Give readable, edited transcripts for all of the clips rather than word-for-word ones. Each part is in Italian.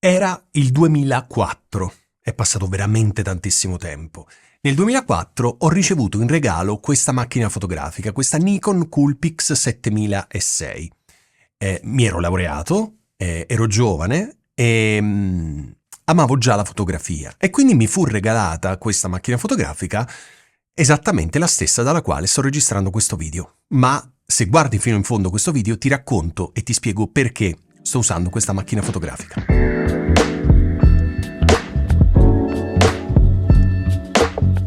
Era il 2004, è passato veramente tantissimo tempo. Nel 2004 ho ricevuto in regalo questa macchina fotografica, questa Nikon Coolpix 7006. Mi ero laureato, ero giovane e amavo già la fotografia e quindi mi fu regalata questa macchina fotografica, esattamente la stessa dalla quale sto registrando questo video. Ma se guardi fino in fondo questo video ti racconto e ti spiego perché sto usando questa macchina fotografica.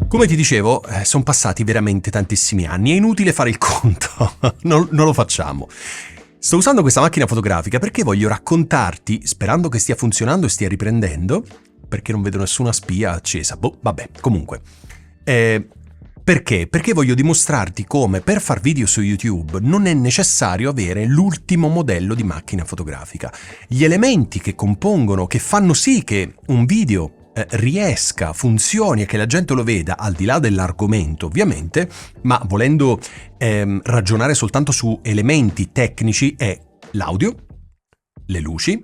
Come ti dicevo, sono passati veramente tantissimi anni, è inutile fare il conto, non lo facciamo. Sto usando questa macchina fotografica perché voglio raccontarti, sperando che stia funzionando e stia riprendendo, perché non vedo nessuna spia accesa, vabbè, comunque. Perché? Perché voglio dimostrarti come per far video su YouTube non è necessario avere l'ultimo modello di macchina fotografica. Gli elementi che compongono, che fanno sì che un video riesca, funzioni e che la gente lo veda, al di là dell'argomento ovviamente, ma volendo ragionare soltanto su elementi tecnici, è l'audio, le luci,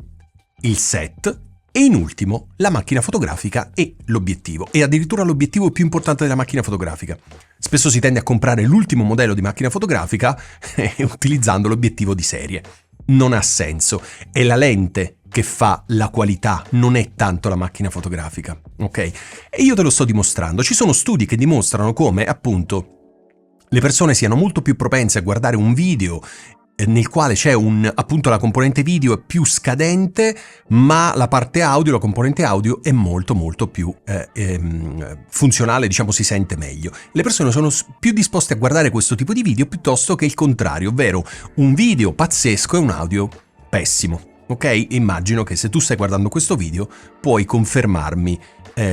il set e in ultimo la macchina fotografica e l'obiettivo, e addirittura l'obiettivo più importante della macchina fotografica. Spesso si tende a comprare l'ultimo modello di macchina fotografica utilizzando l'obiettivo di serie. Non ha senso, è la lente che fa la qualità, non è tanto la macchina fotografica, ok? E io te lo sto dimostrando. Ci sono studi che dimostrano come, appunto, le persone siano molto più propense a guardare un video nel quale c'è appunto la componente video è più scadente, ma la parte audio, la componente audio è molto più funzionale, diciamo, si sente meglio. Le persone sono più disposte a guardare questo tipo di video piuttosto che il contrario, ovvero un video pazzesco e un audio pessimo. Ok? Immagino che se tu stai guardando questo video puoi confermarmi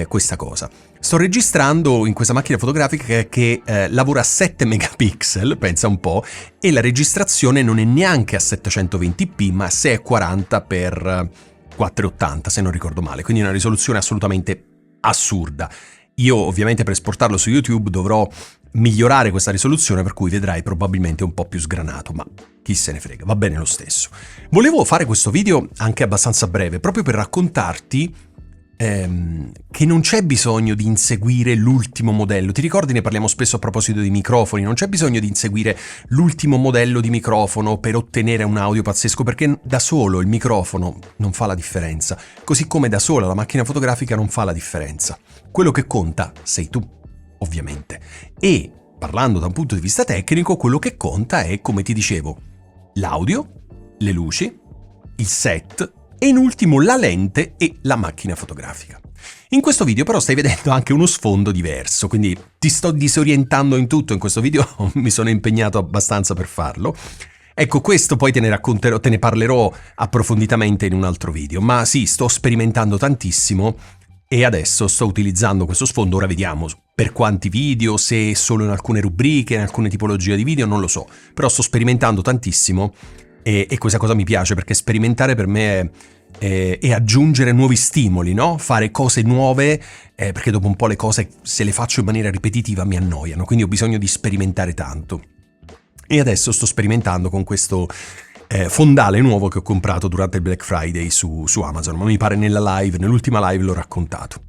questa cosa. Sto registrando in questa macchina fotografica che lavora a 7 megapixel, pensa un po', e la registrazione non è neanche a 720p ma a 640x480 se non ricordo male, quindi una risoluzione assolutamente assurda. Io ovviamente per esportarlo su YouTube dovrò migliorare questa risoluzione, per cui vedrai probabilmente un po' più sgranato, ma chi se ne frega, va bene lo stesso. Volevo fare questo video anche abbastanza breve, proprio per raccontarti che non c'è bisogno di inseguire l'ultimo modello. Ti ricordi, ne parliamo spesso a proposito di microfoni, non c'è bisogno di inseguire l'ultimo modello di microfono per ottenere un audio pazzesco, perché da solo il microfono non fa la differenza, così come da sola la macchina fotografica non fa la differenza. Quello che conta sei tu, ovviamente. E parlando da un punto di vista tecnico, quello che conta è, come ti dicevo, l'audio, le luci, il set e in ultimo la lente e la macchina fotografica. In questo video però stai vedendo anche uno sfondo diverso, quindi ti sto disorientando in tutto in questo video, mi sono impegnato abbastanza per farlo. Ecco, questo poi te ne parlerò approfonditamente in un altro video, ma sì, sto sperimentando tantissimo e adesso sto utilizzando questo sfondo. Ora vediamo per quanti video, se solo in alcune rubriche, in alcune tipologie di video, non lo so, però sto sperimentando tantissimo. E questa cosa mi piace perché sperimentare per me è aggiungere nuovi stimoli, no? Fare cose nuove, perché dopo un po' le cose, se le faccio in maniera ripetitiva, mi annoiano, quindi ho bisogno di sperimentare tanto. E adesso sto sperimentando con questo fondale nuovo che ho comprato durante il Black Friday su Amazon, ma mi pare nell'ultima live l'ho raccontato.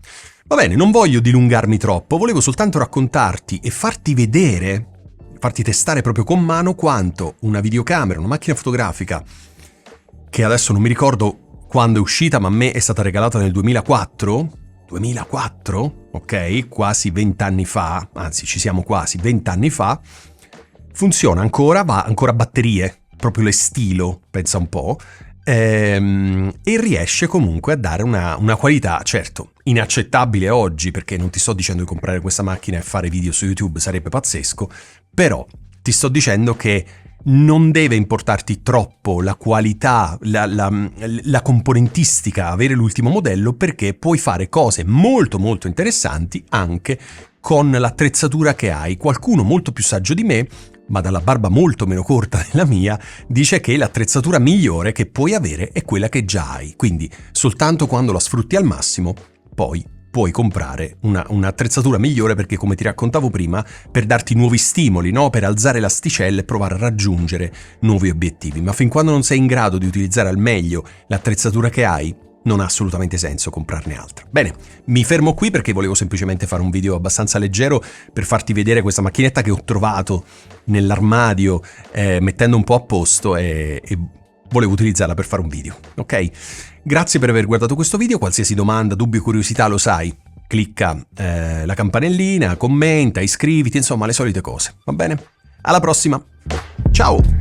Va bene, non voglio dilungarmi troppo, volevo soltanto raccontarti e farti vedere, farti testare proprio con mano quanto una videocamera, una macchina fotografica, che adesso non mi ricordo quando è uscita, ma a me è stata regalata nel 2004, ok? Quasi 20 anni fa, anzi ci siamo quasi 20 anni fa, funziona ancora, va ancora a batterie, proprio le stilo, pensa un po', e riesce comunque a dare una qualità, certo, inaccettabile oggi, perché non ti sto dicendo di comprare questa macchina e fare video su YouTube, sarebbe pazzesco, però ti sto dicendo che non deve importarti troppo la qualità, la componentistica, avere l'ultimo modello, perché puoi fare cose molto interessanti anche con l'attrezzatura che hai. Qualcuno molto più saggio di me, ma dalla barba molto meno corta della mia, dice che l'attrezzatura migliore che puoi avere è quella che già hai, quindi soltanto quando la sfrutti al massimo poi puoi comprare un'attrezzatura migliore, perché come ti raccontavo prima, per darti nuovi stimoli, no? Per alzare l'asticella e provare a raggiungere nuovi obiettivi, ma fin quando non sei in grado di utilizzare al meglio l'attrezzatura che hai, non ha assolutamente senso comprarne altra. Bene, mi fermo qui perché volevo semplicemente fare un video abbastanza leggero per farti vedere questa macchinetta che ho trovato nell'armadio mettendo un po' a posto e volevo utilizzarla per fare un video, ok? Grazie per aver guardato questo video, qualsiasi domanda, dubbio, curiosità, lo sai, clicca la campanellina, commenta, iscriviti, insomma le solite cose, va bene? Alla prossima, ciao!